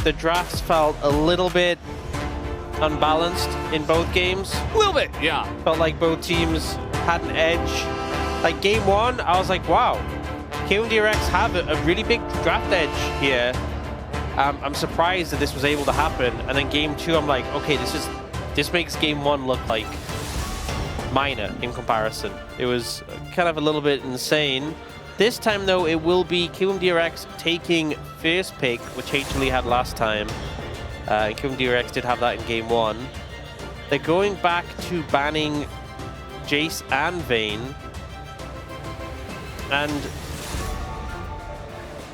the drafts felt a little bit unbalanced in both games. A little bit, yeah. Felt like both teams had an edge. Like game one, I was like, wow, KRX have a really big draft edge here. I'm surprised that this was able to happen. And then game two, I'm like, okay, this makes game one look like minor in comparison. It was kind of a little bit insane. This time though, it will be KRX taking first pick, which HLE had last time. KRX did have that in game one. They're going back to banning Jace and Vayne. And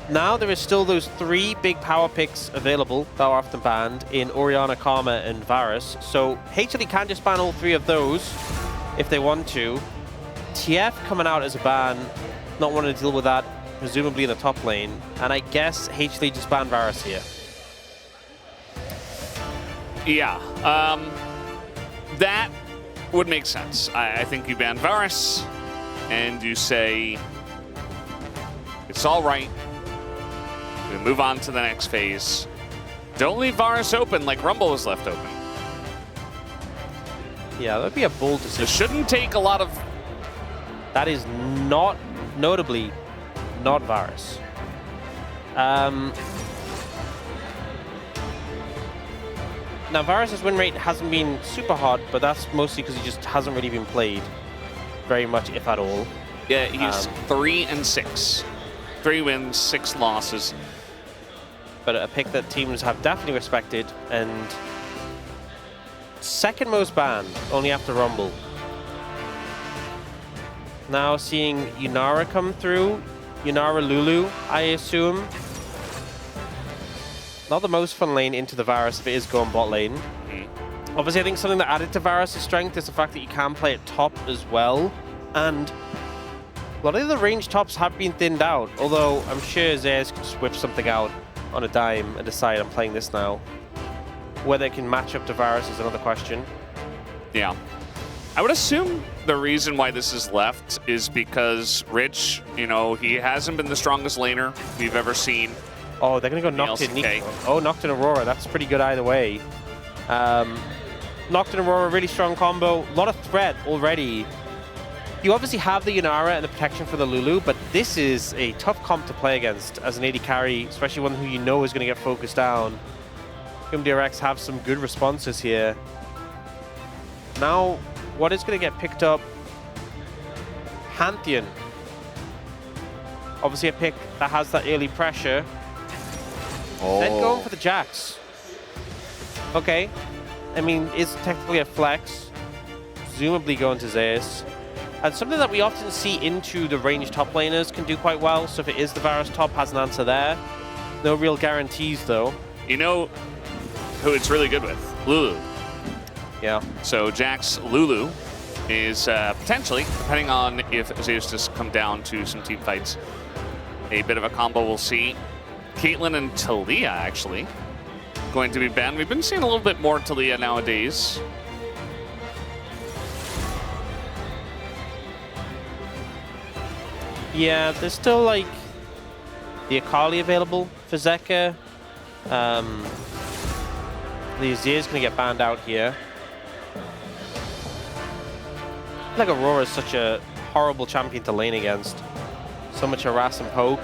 now there is still those 3 big power picks available that are often banned in Orianna, Karma, and Varus. So HLE can just ban all 3 of those if they want to. TF coming out as a ban, not wanting to deal with that, presumably in the top lane. And I guess HLE just ban Varus here. Yeah, that would make sense. I think you ban Varus and you say, it's all right. We move on to the next phase. Don't leave Varus open like Rumble was left open. Yeah, that would be a bold decision. It shouldn't take a lot of... That is not, notably, not Varus. Now, Varus' win rate hasn't been super hot, but that's mostly because he just hasn't really been played very much, if at all. Yeah, he's 3-6. 3 wins, 6 losses. But a pick that teams have definitely respected, and second most banned, only after Rumble. Now seeing Yunara come through. Yunara Lulu, I assume. Not the most fun lane into the Varus if it is going bot lane. Obviously, I think something that added to Varus' strength is the fact that you can play it top as well. And a lot of the range tops have been thinned out, although I'm sure Zayas could whip something out on a dime and decide I'm playing this now. Whether it can match up to Varus is another question. Yeah. I would assume the reason why this is left is because Rich, you know, he hasn't been the strongest laner we've ever seen. Oh, they're going to go Nocturne. LCK. Oh, Nocturne Aurora. That's pretty good either way. Nocturne Aurora, really strong combo. A lot of threat already. You obviously have the Yunara and the protection for the Lulu, but this is a tough comp to play against as an AD carry, especially one who you know is going to get focused down. KRX have some good responses here. Now, what is going to get picked up? Pantheon. Obviously a pick that has that early pressure. Oh. Then going for the Jax. Okay. I mean, it's technically a flex. Presumably going to Zayas. And something that we often see into the range top laners can do quite well. So if it is the Varus top, has an answer there. No real guarantees, though. You know who it's really good with? Lulu. Yeah. So Jax Lulu is potentially, depending on if Zeus just come down to some team fights, a bit of a combo we'll see. Caitlyn and Talia, actually, going to be banned. We've been seeing a little bit more Talia nowadays. Yeah, there's still, like, the Akali available for Zeka. The Azir's going to get banned out here. I feel like Aurora is such a horrible champion to lane against. So much harass and poke.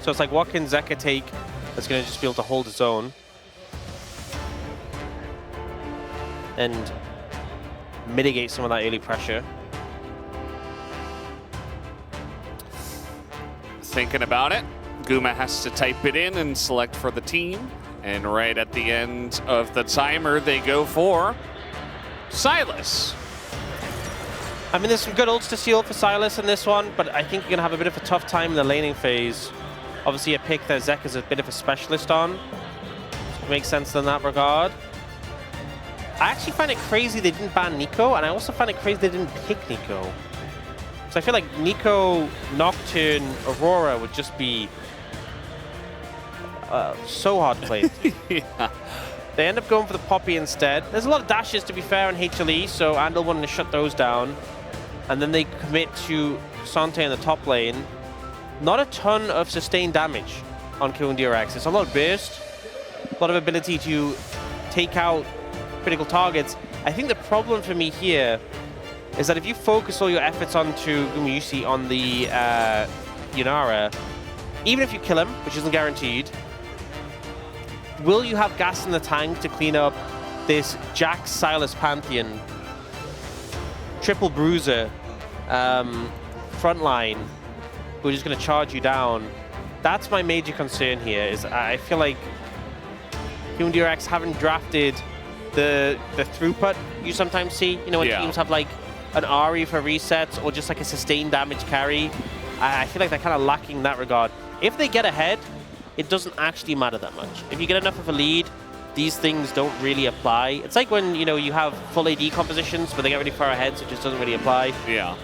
So it's like, what can Zeka take that's going to just be able to hold his own? And mitigate some of that early pressure. Thinking about it, Guma has to type it in and select for the team. And right at the end of the timer, they go for Sylas. I mean, there's some good ults to seal for Sylas in this one, but I think you're going to have a bit of a tough time in the laning phase. Obviously, a pick that Zeka's a bit of a specialist on. So it makes sense in that regard. I actually find it crazy they didn't ban Nico, and I also find it crazy they didn't pick Nico. So I feel like Nico, Nocturne, Aurora would just be so hard to play. Yeah. They end up going for the Poppy instead. There's a lot of dashes, to be fair, on HLE, so Andal wanted to shut those down. And then they commit to Sante in the top lane. Not a ton of sustained damage on KRX. It's a lot of burst, a lot of ability to take out critical targets. I think the problem for me here is that if you focus all your efforts onto Gumayusi on the Yunara, even if you kill him, which isn't guaranteed, will you have gas in the tank to clean up this Jax Silas Pantheon triple bruiser front line who are just going to charge you down? That's my major concern here. Is I feel like KRX haven't drafted the throughput you sometimes see. You know, when teams have like an Ari for resets or just like a sustained damage carry. I feel like they're kind of lacking in that regard. If they get ahead, it doesn't actually matter that much. If you get enough of a lead, these things don't really apply. It's like when, you know, you have full AD compositions, but they get really far ahead, so it just doesn't really apply. Yeah.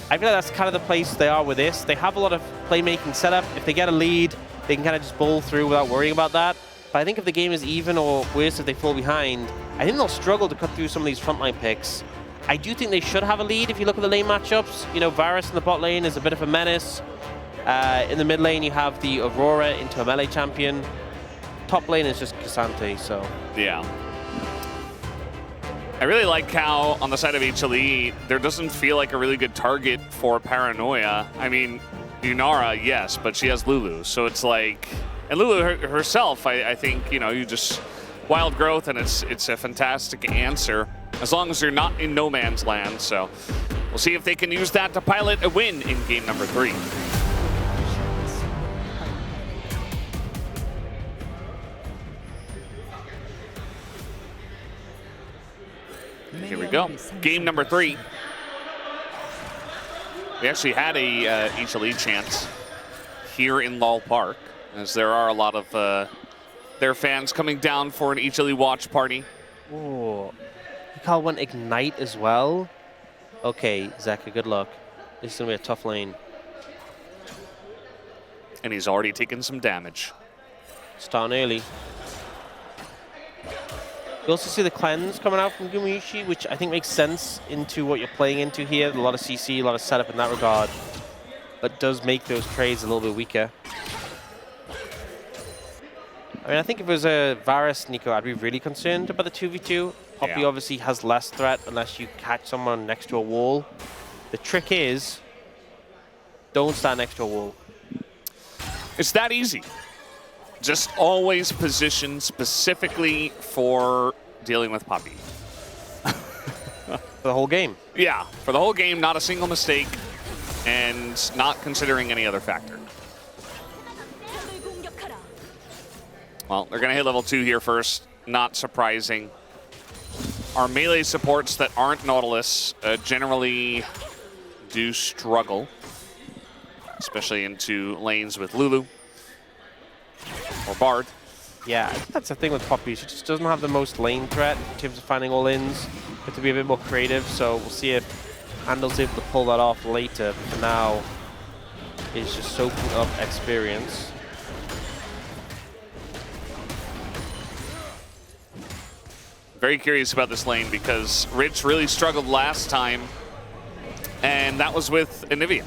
I feel like that's kind of the place they are with this. They have a lot of playmaking setup. If they get a lead, they can kind of just bowl through without worrying about that. But I think if the game is even or worse if they fall behind, I think they'll struggle to cut through some of these frontline picks. I do think they should have a lead if you look at the lane matchups. You know, Varus in the bot lane is a bit of a menace. In the mid lane, you have the Aurora into a melee champion. Top lane is just Cassante, so... Yeah. I really like how, on the side of HLE, there doesn't feel like a really good target for Paranoia. I mean, Yunara, yes, but she has Lulu, so it's like... And Lulu herself, I think, you know, you just... Wild growth, and it's a fantastic answer, as long as you're not in no man's land, so... We'll see if they can use that to pilot a win in game number 3. Here we go. Game number 3. We actually had a HLE chance here in Lal Park, as there are a lot of their fans coming down for an HLE watch party. Oh, you call one Ignite as well? Okay, Zeka, good luck. This is going to be a tough lane. And he's already taken some damage. Starting early. You also see the cleanse coming out from Gumayusi, which I think makes sense into what you're playing into here. A lot of CC, a lot of setup in that regard. But does make those trades a little bit weaker. I mean, I think if it was a Varus Nico, I'd be really concerned about the 2v2. Poppy obviously has less threat unless you catch someone next to a wall. The trick is, don't stand next to a wall. It's that easy. Just always position specifically for dealing with Poppy. For the whole game. Yeah, for the whole game, not a single mistake, and not considering any other factor. Well, they're going to hit level 2 here first. Not surprising. Our melee supports that aren't Nautilus generally do struggle, especially into lanes with Lulu or Bard. Yeah, I think that's the thing with Poppy. She just doesn't have the most lane threat in terms of finding all-ins. Have to be a bit more creative, so we'll see if Andel's able to pull that off later. But for now, it's just soaking up experience. Very curious about this lane because Rich really struggled last time, and that was with Anivia,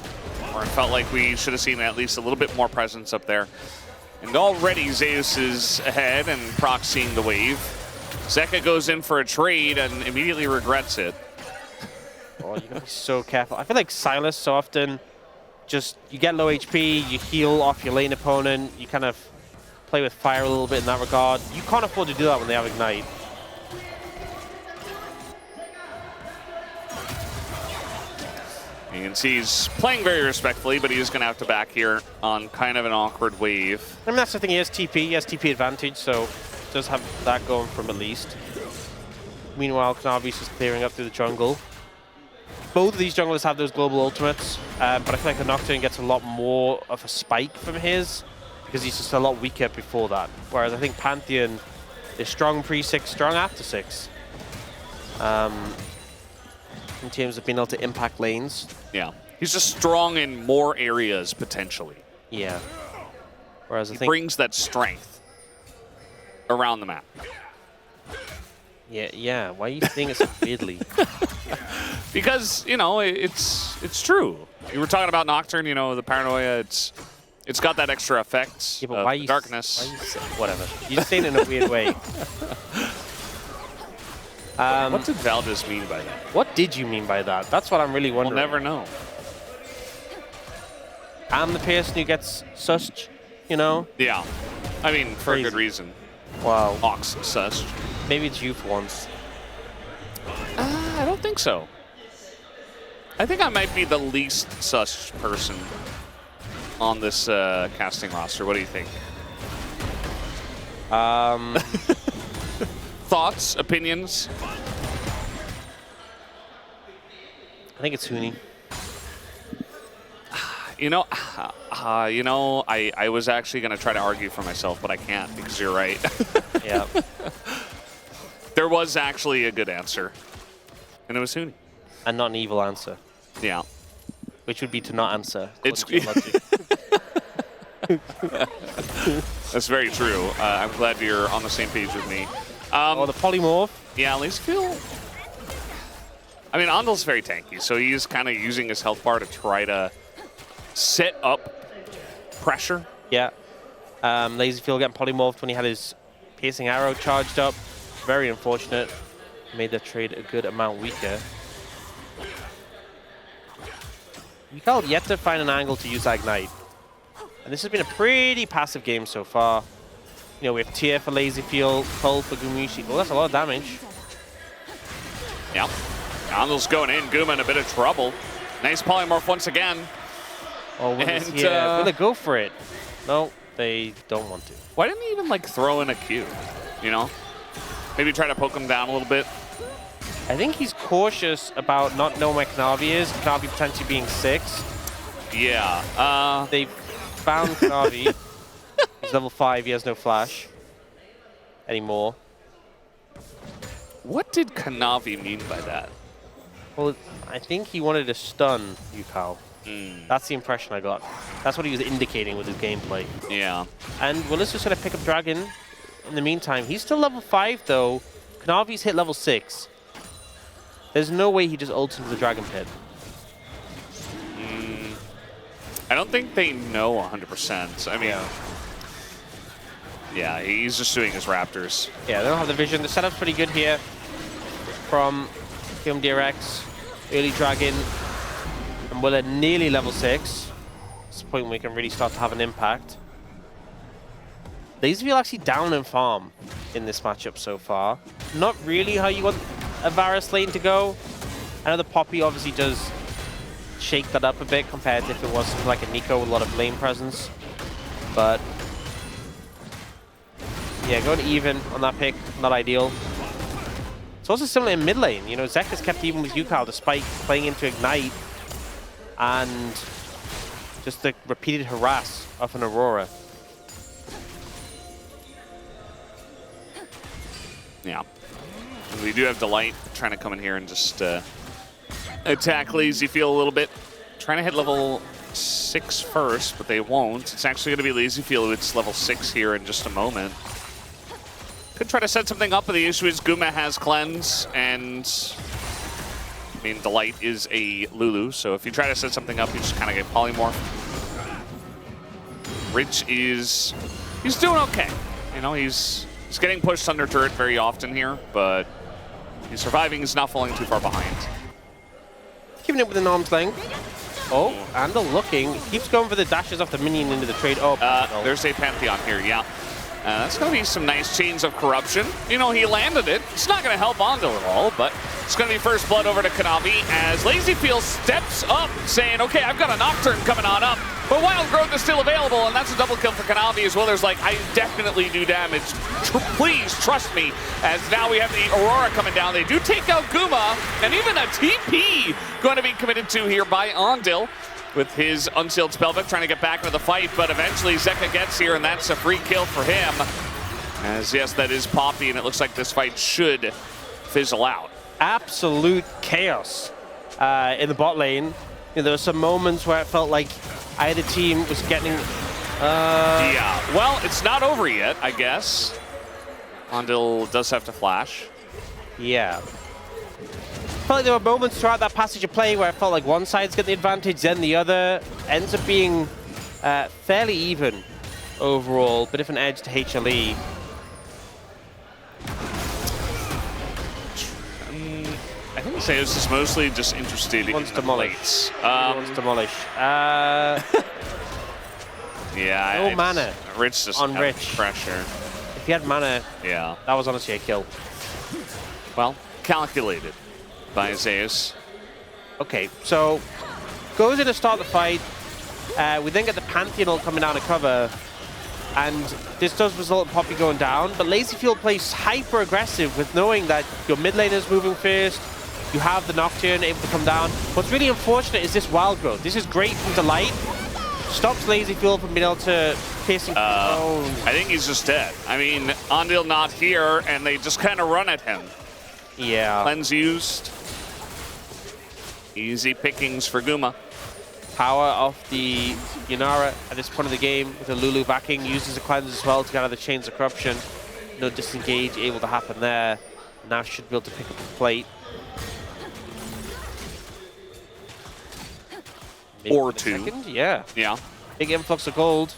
where it felt like we should have seen at least a little bit more presence up there. And already Zeus is ahead and proxying the wave. Zeka goes in for a trade and immediately regrets it. Oh, you gotta be so careful. I feel like Silas so often just, you get low HP, you heal off your lane opponent, you kind of play with fire a little bit in that regard. You can't afford to do that when they have Ignite. You can see he's playing very respectfully, but he's going to have to back here on kind of an awkward wave. I mean, that's the thing, he has TP advantage, so does have that going from at least. Meanwhile, Knavi's is clearing up through the jungle. Both of these junglers have those global ultimates, but I feel like the Nocturne gets a lot more of a spike from his, because he's just a lot weaker before that. Whereas I think Pantheon is strong pre-6, strong after 6. In terms of being able to impact lanes. Yeah, he's just strong in more areas, potentially. Yeah. Whereas he brings that strength around the map. Yeah. Why are you saying it so weirdly? Because, you know, it's true. You were talking about Nocturne, you know, the Paranoia, it's It's got that extra effect Yeah, but of why you, darkness. Whatever. You're just saying it in a weird way. What did Valdez mean by that? What did you mean by that? That's what I'm really wondering. We'll never know. I'm the person who gets sussed, you know? Yeah. I mean, for a good reason. Wow. Ox sussed. Maybe it's you for once. I don't think so. I think I might be the least sussed person on this casting roster. What do you think? Thoughts, opinions? I think it's Huni. You know, I was actually going to try to argue for myself, but I can't because you're right. Yeah. There was actually a good answer, and it was Huni. And not an evil answer. Yeah. Which would be to not answer. It's That's very true. I'm glad you're on the same page with me. Oh, the polymorph. Yeah, at least feel. I mean, Ondel's very tanky, so he's kind of using his health bar to try to set up pressure. Yeah. Lazyfield getting polymorphed when he had his piercing arrow charged up. Very unfortunate. Made the trade a good amount weaker. Yukal yet to find an angle to use Ignite. And this has been a pretty passive game so far. You know, we have Tier for Lazyfield, Cole for Gumushi. Well, that's a lot of damage. Yeah. Ondel's going in. Guma in a bit of trouble. Nice polymorph once again. Oh, will they go for it? No, they don't want to. Why didn't he even, like, throw in a Q? You know? Maybe try to poke him down a little bit. I think he's cautious about not knowing where Kanavi is. Kanavi potentially being 6. Yeah. They found Kanavi. He's level 5. He has no flash anymore. What did Kanavi mean by that? Well, I think he wanted to stun Yukal. That's the impression I got. That's what he was indicating with his gameplay. Yeah. And Willis just going to pick up Dragon in the meantime. He's still level 5, though. Kanavi's hit level 6. There's no way he just ults into the Dragon Pit. I don't think they know 100%. I mean, yeah, he's just doing his Raptors. Yeah, they don't have the vision. The setup's pretty good here from KRX. Early Dragon. And we're at nearly level 6. It's the point when we can really start to have an impact. Lazyfield actually down in farm in this matchup so far. Not really how you want a Varus lane to go. I know the Poppy obviously does shake that up a bit compared to if it was something like a Nico with a lot of lane presence. But yeah, going even on that pick, not ideal. It's also similar in mid lane. You know, Zek has kept even with Yukal despite playing into Ignite and just the repeated harass of an Aurora. Yeah. And we do have Delight trying to come in here and just attack Lazyfield a little bit. Trying to hit level 6 first, but they won't. It's actually going to be Lazyfield who's level 6 here in just a moment. Could try to set something up, but the issue is Guma has Cleanse, and I mean, Delight is a Lulu, so if you try to set something up, you just kind of get polymorph. Rich he's doing okay. You know, he's getting pushed under turret very often here, but he's surviving. He's not falling too far behind. Keeping it within arm's length. Oh, Andal looking. Keeps going for the dashes off the minion into the trade. Oh, there's a Pantheon here, yeah. That's going to be some nice chains of corruption. You know, he landed it. It's not going to help Ondel at all, but it's going to be first blood over to Kanavi as Lazyfield steps up saying, okay, I've got a Nocturne coming on up, but Wild Growth is still available, and that's a double kill for Kanavi as well. There's like, I definitely do damage. Please trust me, as now we have the Aurora coming down. They do take out Guma, and even a TP going to be committed to here by Ondil, with his unsealed Spellbook trying to get back into the fight, but eventually Zeka gets here, and that's a free kill for him. As yes, that is Poppy, and it looks like this fight should fizzle out. Absolute chaos in the bot lane. You know, there were some moments where it felt like either team was getting... Yeah, well, it's not over yet, I guess. Ondil does have to flash. Yeah. I felt like there were moments throughout that passage of play where it felt like one side's getting the advantage, then the other. Ends up being fairly even overall, bit of an edge to HLE. I think Zeus is mostly just interested in the plates. Wants demolish. Yeah. No mana. Rich just on had Rich. Pressure. If he had mana, Yeah. that was honestly a kill. Well, calculated by Zeus. Okay, so goes in to start the fight. We then get the Pantheon ult coming down to cover, and this does result in Poppy going down, but Lazyfield plays hyper aggressive with knowing that your mid lane is moving first, you have the Nocturne able to come down. What's really unfortunate is this Wild Growth. This is great from Delight. Stops Lazyfield from being able to pierce him. I think he's just dead. I mean, Ondil not here, and they just kind of run at him. Yeah. Cleanse used. Easy pickings for Guma. Power of the Yunara at this point of the game with the Lulu backing, uses the cleanse as well to get out of the chains of corruption. No disengage able to happen there. Now should be able to pick up the plate. Maybe Or in a two. second? Yeah. Yeah. Big influx of gold.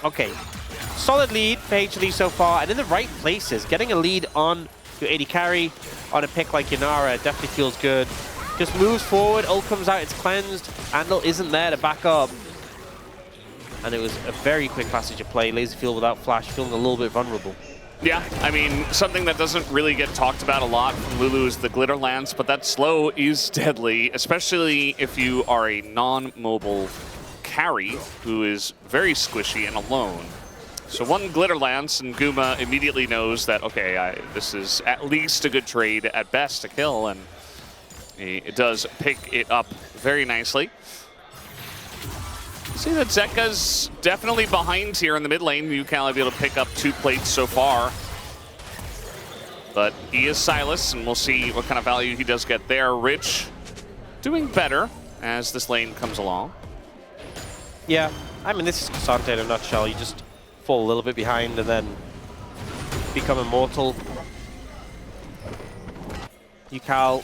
Okay. Solid lead for HLE so far, and in the right places. Getting a lead on your AD carry on a pick like Yunara definitely feels good. Just moves forward, ult comes out, it's cleansed. Andal isn't there to back up. And it was a very quick passage of play. Lazyfield without flash, feeling a little bit vulnerable. Yeah, I mean, something that doesn't really get talked about a lot from Lulu is the glitter lance, but that slow is deadly, especially if you are a non-mobile carry who is very squishy and alone. So one glitter lance, and Guma immediately knows that, okay, this is at least a good trade, at best a kill, and it does pick it up very nicely. See that Zeka's definitely behind here in the mid lane. Yukal will be able to pick up 2 plates so far. But he is Silas, and we'll see what kind of value he does get there. Rich doing better as this lane comes along. Yeah, I mean, this is Cassante in a nutshell. You just fall a little bit behind and then become immortal. Yukal,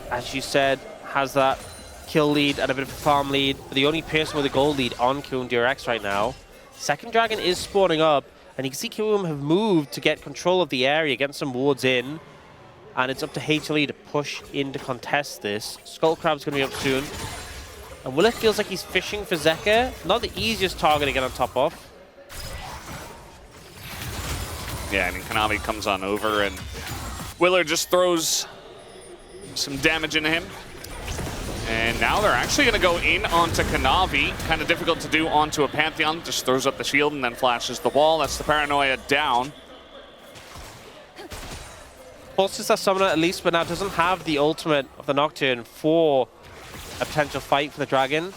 as you said, has that kill lead and a bit of a farm lead, but the only person with a gold lead on KRX right now. Second dragon is spawning up, and you can see KRX have moved to get control of the area, getting some wards in, and it's up to HLE to push in to contest this. Skullcrab's going to be up soon, and Willer feels like he's fishing for Zeka. Not the easiest target to get on top of. Yeah, I mean, Kanavi comes on over, and Willer just throws some damage into him. And now they're actually going to go in onto Kanavi. Kind of difficult to do onto a Pantheon. Just throws up the shield and then flashes the wall. That's the Paranoia down. Pulses that summoner at least, but now doesn't have the ultimate of the Nocturne for a potential fight for the dragon.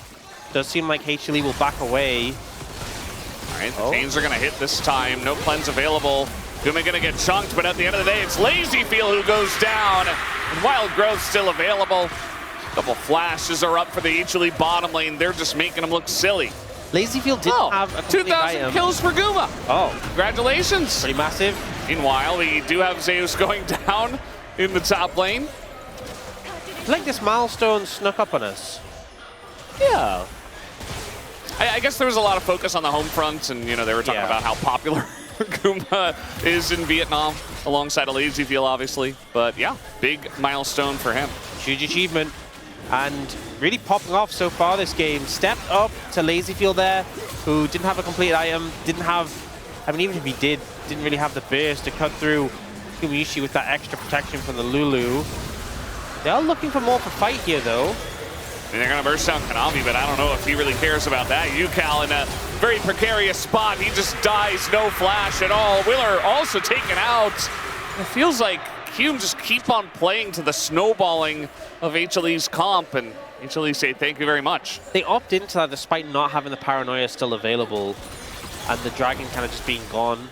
Does seem like HLE will back away. All right, the chains are going to hit this time. No cleanse available. Guma going to get chunked, but at the end of the day, it's Lazyfield who goes down. And Wild Growth still available. Couple flashes are up for the HLE bottom lane. They're just making them look silly. Lazyfield didn't have a complete 2,000 item. kills for Guma. Oh, Congratulations. pretty massive. Meanwhile, we do have Zeus going down in the top lane. I feel like this milestone snuck up on us. Yeah. I guess there was a lot of focus on the home front, and you know they were talking about how popular Guma is in Vietnam, alongside a Lazyfield, obviously. But yeah, big milestone for him. Huge achievement. And really popping off so far this game. Stepped up to Lazyfield there, who didn't have a complete item, didn't have, I mean, even if he did, didn't really have the burst to cut through Kumiishi with that extra protection from the Lulu. They are looking for more for fight here, though. And they're going to burst down Kanavi, but I don't know if he really cares about that. Yukal in a very precarious spot. He just dies, no flash at all. Willer also taken out. It feels like Hume just keep on playing to the snowballing of HLE's comp, and HLE say thank you very much. They opt into that despite not having the Paranoia still available, and the Dragon kind of just being gone.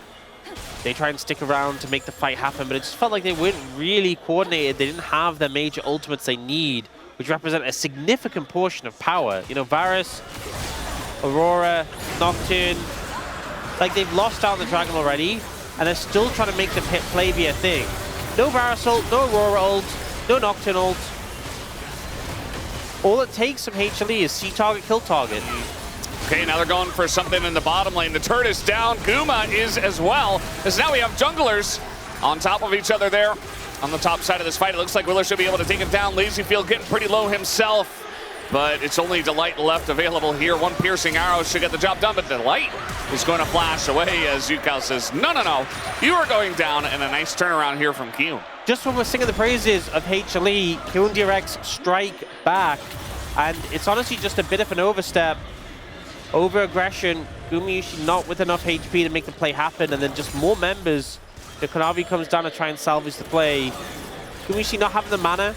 They try and stick around to make the fight happen, but it just felt like they weren't really coordinated. They didn't have the major ultimates they need, which represent a significant portion of power. You know, Varus, Aurora, Nocturne, like they've lost out on the Dragon already, and they're still trying to make the pit play be a thing. No Varus ult, no Aurora ult, no Nocturne ult. all it takes from HLE is see target, kill target. Okay, now they're going for something in the bottom lane. The turret is down. Guma is as well. As now we have junglers on top of each other there on the top side of this fight. It looks like Willer should be able to take it down. Lazyfield getting pretty low himself. But it's only Delight left available here. One piercing arrow should get the job done, but Delight is going to flash away as Yukao says, no, no, no, you are going down, and a nice turnaround here from Kiyoon. Just when we're singing the praises of HLE, Kiyoon DRX strike back, and it's honestly just a bit of an overstep. Over-aggression, Gumayusi not with enough HP to make the play happen, and then just more members. The Kanavi comes down to try and salvage the play. Gumayusi not having the mana,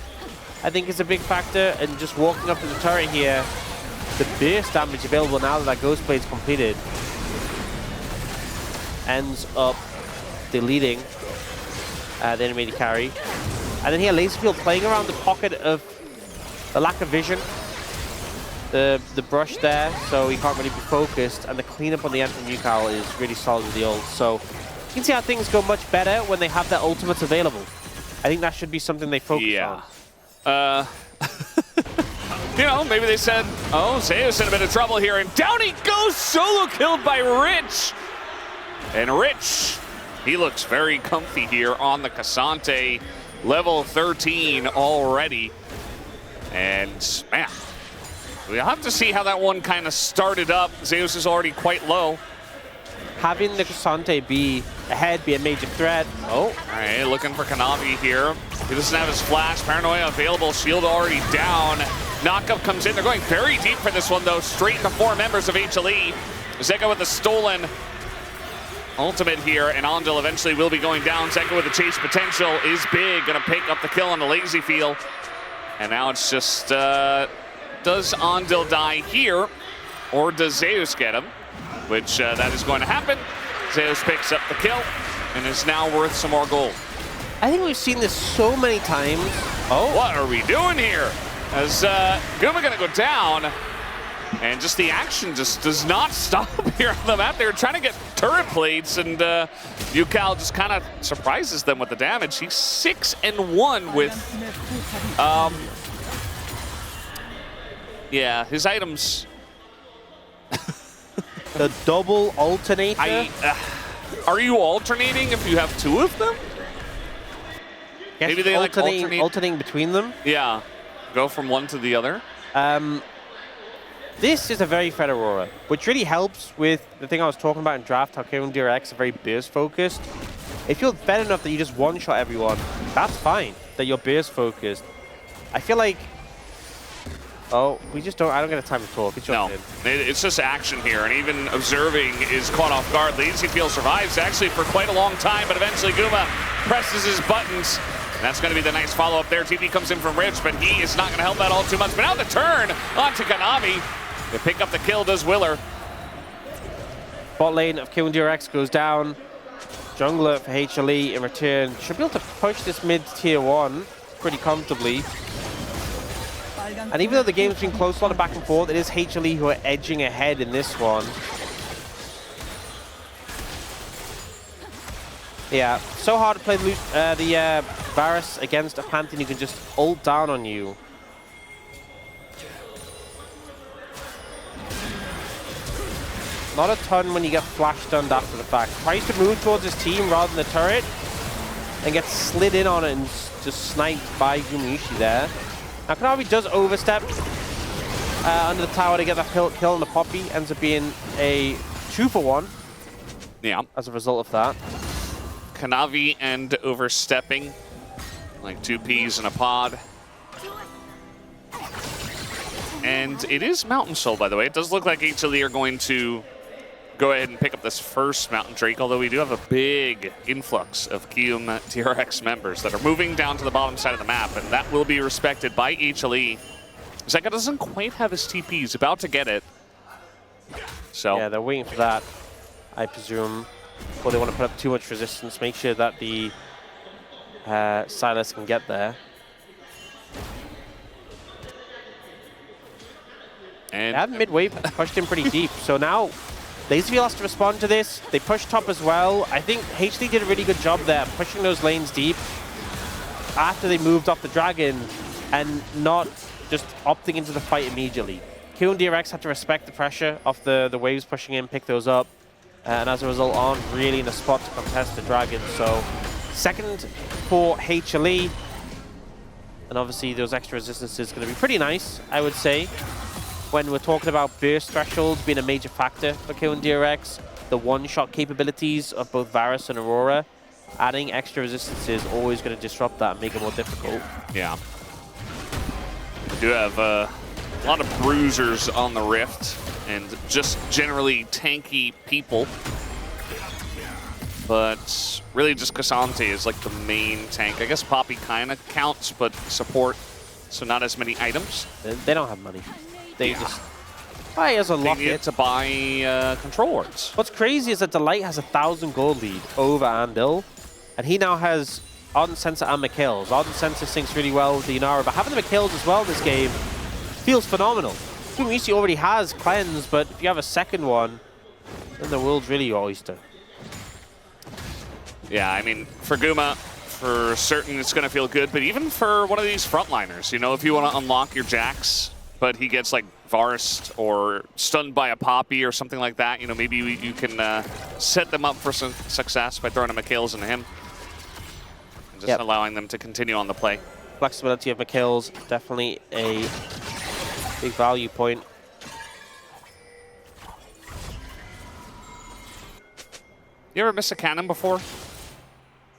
I think, is a big factor, and just walking up to the turret here, the burst damage available now that Ghost Blade is completed ends up deleting the enemy carry. And then here, Laserfield playing around the pocket of the lack of vision, the brush there, so he can't really be focused, and the cleanup on the end from Yukao is really solid with the ult. So you can see how things go much better when they have their ultimates available. I think that should be something they focus on. You know, maybe they said, oh, Zeus in a bit of trouble here, and down he goes, solo killed by Rich. And Rich, he looks very comfy here on the Cassante, level 13 already. And, man, we'll have to see how that one kind of started up. Zeus is already quite low. Having the Cassante be ahead, be a major threat. Oh. All right, looking for Kanavi here. He doesn't have his flash. Paranoia available. Shield already down. Knockup comes in. They're going very deep for this one, though. Straight into 4 members of HLE. Zeka with the stolen ultimate here, and Ondil eventually will be going down. Zeka with the chase potential is big. Gonna pick up the kill on the Lazyfield. And now it's just, does Ondil die here, or does Zeus get him? Which that is going to happen. Zeus picks up the kill and is now worth some more gold. I think we've seen this so many times. Oh, what are we doing here? As Guma gonna go down, and just the action just does not stop here on the map. They're trying to get turret plates, and Yukao just kind of surprises them with the damage. He's 6-1 with, yeah, his items. The double alternator? Are you alternating if you have 2 of them? Yes, maybe they alternating between them? Yeah, go from one to the other. This is a very Fed Aurora, which really helps with the thing I was talking about in draft, how Kiyoon DRX are very burst focused. If you're fed enough that you just one-shot everyone, that's fine, that you're burst focused. I feel like, oh, I don't get a time to talk. It's your turn. It's just action here, and even observing is caught off guard. Lazyfield survives actually for quite a long time, but eventually Guma presses his buttons. And that's going to be the nice follow-up there. TP comes in from Rich, but he is not going to help that all too much. But now the turn onto Kanavi. To pick up the kill does Willer. Bot lane of Kiyoon DRX goes down. Jungler for HLE in return should be able to push this mid tier 1 pretty comfortably. And even though the game's been close, a lot of back and forth, it is HLE who are edging ahead in this one. Yeah, so hard to play the Varus against a Pantheon who can just ult down on you. Not a ton when you get flash stunned after the fact. Tries to move towards his team rather than the turret, and gets slid in on it and just sniped by Gumayusi there. Now Kanavi does overstep under the tower to get that kill on the Poppy. Ends up being a 2-for-1. Yeah. As a result of that. Kanavi and overstepping, like 2 peas in a pod. And it is Mountain Soul, by the way. It does look like HLE are going to go ahead and pick up this first Mountain Drake, although we do have a big influx of Kiyoon TRX members that are moving down to the bottom side of the map, and that will be respected by HLE. Zeka doesn't quite have his TP. He's about to get it. So yeah, they're waiting for that, I presume. Or they want to put up too much resistance, make sure that the Silas can get there. And they have midway pushed him pretty deep, so now Lazyfield has to respond to this. They push top as well. I think HLE did a really good job there, pushing those lanes deep after they moved off the dragon and not just opting into the fight immediately. KRX had to respect the pressure of the waves pushing in, pick those up, and as a result aren't really in a spot to contest the Dragon. So second for HLE, and obviously those extra resistances going to be pretty nice, I would say. When we're talking about burst thresholds being a major factor for KRX, the one-shot capabilities of both Varus and Aurora, adding extra resistance is always going to disrupt that and make it more difficult. Yeah. We do have a lot of bruisers on the Rift and just generally tanky people. But really just Cassante is like the main tank. I guess Poppy kind of counts, but support, so not as many items. They don't have money. They just buy as a locket. They need to buy control wards. What's crazy is that Delight has 1,000 gold lead over Andil, and he now has Ardent Sensor and McKills. Ardent Sensor syncs really well with the Inara, but having the McKills as well in this game feels phenomenal. Gumayusi already has Cleanse, but if you have a second one, then the world's really your oyster. Yeah, I mean, for Guma, for certain it's going to feel good, but even for one of these frontliners, you know, if you want to unlock your Jax, but he gets like Varused or stunned by a Poppy or something like that, you know, maybe you can set them up for some success by throwing a McHale's into him. And just allowing them to continue on the play. Flexibility of McHale's definitely a big value point. You ever miss a cannon before?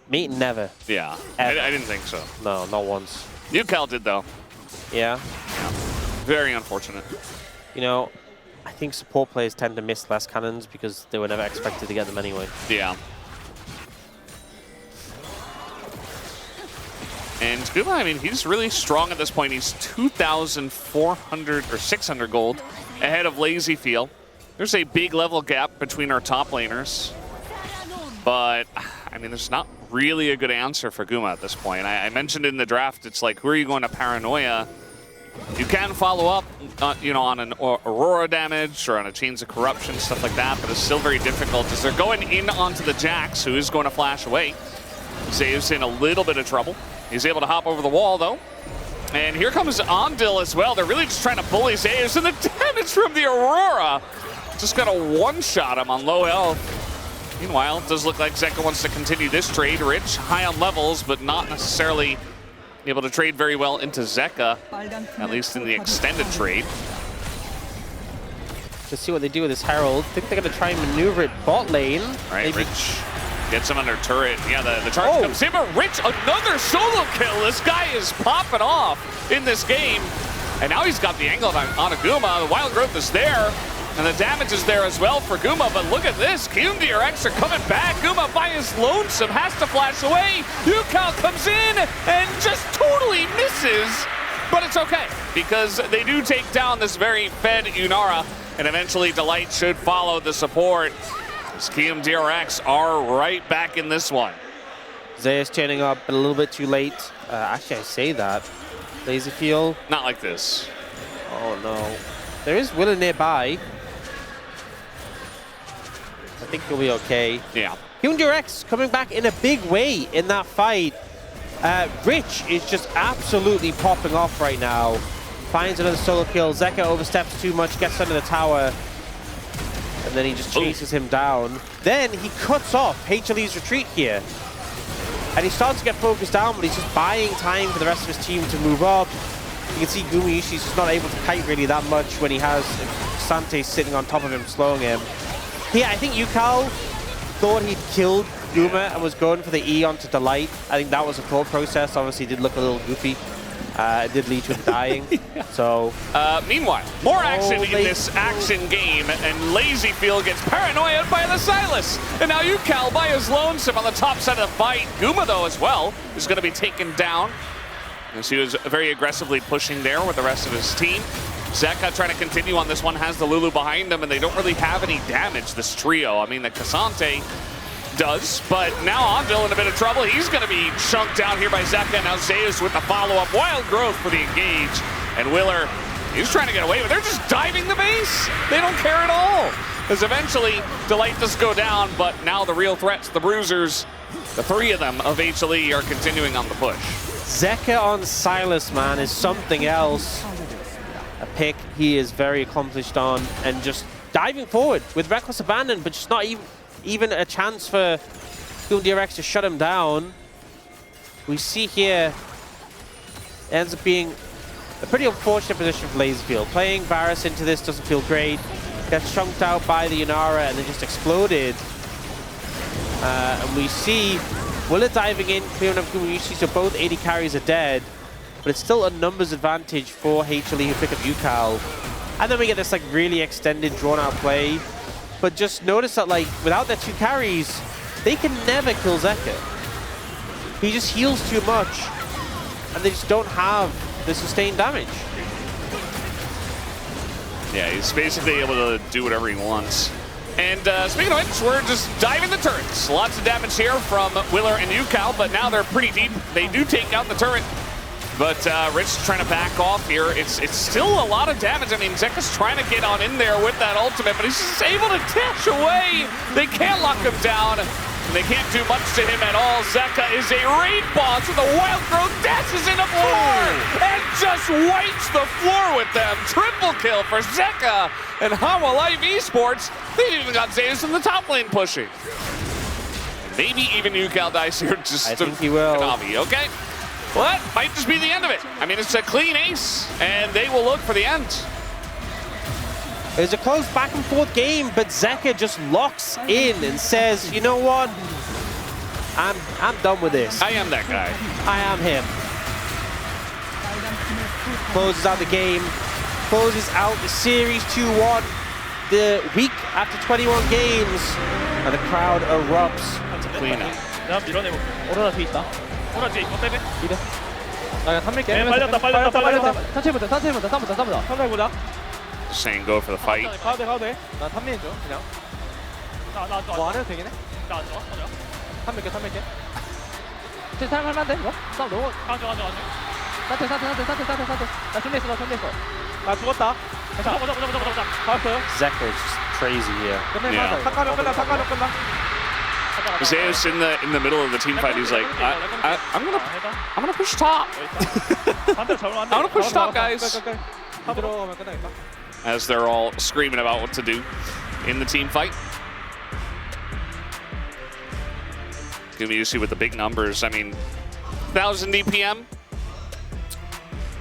Me, never. Yeah, I didn't think so. No, not once. UCal did though. Yeah. Very unfortunate. You know, I think support players tend to miss less cannons because they were never expected to get them anyway. Yeah. And Guma, I mean, he's really strong at this point. He's 2,400 or 600 gold ahead of LazyFeel. There's a big level gap between our top laners. But, I mean, there's not really a good answer for Guma at this point. I mentioned in the draft, it's like, who are you going to Paranoia? You can follow up, you know, on an Aurora damage or on a Chains of Corruption, stuff like that, but it's still very difficult as they're going in onto the Jax, who is going to flash away. Zeus in a little bit of trouble. He's able to hop over the wall, though. And here comes Andil as well. They're really just trying to bully Zeus, and the damage from the Aurora just got a one-shot him on low health. Meanwhile, it does look like Zeka wants to continue this trade. Rich, high on levels, but not necessarily able to trade very well into Zeka, at least in the extended trade. Let's see what they do with this Herald. I think they're going to try and maneuver it bot lane. Right, maybe. Rich gets him under turret. Yeah, the charge comes in, but Rich, another solo kill. This guy is popping off in this game. And now he's got the angle on Guma. The Wild Growth is there. And the damage is there as well for Guma, but look at this. KRX are coming back. Guma by his lonesome has to flash away. UCal comes in and just totally misses. But it's okay, because they do take down this very fed Unara, and eventually Delight should follow the support. As KRX are right back in this one. Zeus turning up a little bit too late. Actually, I say that. LazyFeel. Not like this. Oh, no. There is Willa nearby. I think he'll be okay. Yeah. KRX coming back in a big way in that fight. Rich is just absolutely popping off right now. Finds another solo kill. Zeka oversteps too much, gets under the tower, and then he just chases him down. Then he cuts off HLE's retreat here. And he starts to get focused down, but he's just buying time for the rest of his team to move up. You can see Gumayushi's just not able to kite really that much when he has Sante sitting on top of him, slowing him. Yeah, I think UCal thought he'd killed Guma and was going for the E onto Delight. I think that was a thought process. Obviously, it did look a little goofy. It did lead to him dying. So, meanwhile, more action in this action game, and LazyFeel gets paranoid by the Silas. And now UCal by his lonesome on the top side of the fight. Guma, though, as well, is going to be taken down, as he was very aggressively pushing there with the rest of his team. Zeka trying to continue on this one, has the Lulu behind him, and they don't really have any damage, this trio. I mean, the Cassante does, but now Andil in a bit of trouble. He's going to be chunked down here by Zeka. Now Zeus with the follow-up. Wild Growth for the engage. And Willer, he's trying to get away, but they're just diving the base. They don't care at all. Because eventually, Delight does go down, but now the real threats, the Bruisers, the three of them of HLE are continuing on the push. Zeka on Silas, man, is something else. A pick he is very accomplished on, and just diving forward with reckless abandon, but just not even a chance for KRX to shut him down. We see here, it ends up being a pretty unfortunate position for Laserfield. Playing Varus into this doesn't feel great. Gets chunked out by the Yunara and then just exploded. And we see Willa diving in, clearing up Gumayushi, so both AD carries are dead. But it's still a numbers advantage for HLE who pick up UCAL. And then we get this like really extended, drawn-out play. But just notice that like without their 2 carries, they can never kill Zeka. He just heals too much, and they just don't have the sustained damage. Yeah, he's basically able to do whatever he wants. And speaking of which, we're just diving the turrets. Lots of damage here from Willer and UCAL, but now they're pretty deep. They do take out the turret. But Rich is trying to back off here. It's still a lot of damage. I mean, Zeka's trying to get on in there with that ultimate, but he's just able to dash away. They can't lock him down. And they can't do much to him at all. Zeka is a raid boss with a wild growth, dashes in the floor, and just wipes the floor with them. Triple kill for Zeka and Hama Life Esports. They've even got Zeus in the top lane pushing. Maybe even UCAL dies here just I think he will. Konami, okay? Well, that might just be the end of it. I mean, it's a clean ace, and they will look for the end. It was a close back and forth game, but Zeka just locks in and says, you know what? I'm done with this. I am that guy. I am him. Closes out the game, closes out the series 2-1. The week after 21 games, and the crowd erupts. Clean up. 오로라 뒤에 있다. 오라 뒤에 이거 빼빼. 이래. 나 그냥 3밀게. 네, 빨렸다. 천천히 보자. 천천히 보자. Saying go for the fight. 가도 돼. 나 3밀 줘, 그냥. 나 뭐 안 해도 되긴 해. 나 좋아. 3밀게. 제 사람 할만한데, 이거? 싸움 너무. 가져. 사태. 나 준비했어. 나 죽었다. 보자. 잡았어요. Zeka is just crazy here. Yeah. 상관이 끝나. Zeus in the middle of the team fight, he's like, I'm gonna push top. I'm gonna push top, guys. 들어가면 끝나겠다. As they're all screaming about what to do in the team fight. Gumayushi with the big numbers. I mean, 1,000 DPM.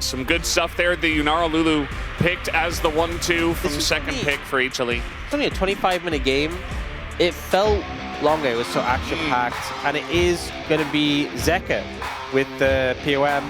Some good stuff there. The Yunara Lulu picked as the 1-2 from second pick for HLE. It's only a 25-minute game. It felt longer. It was so action-packed. And it is going to be Zeka with the POM.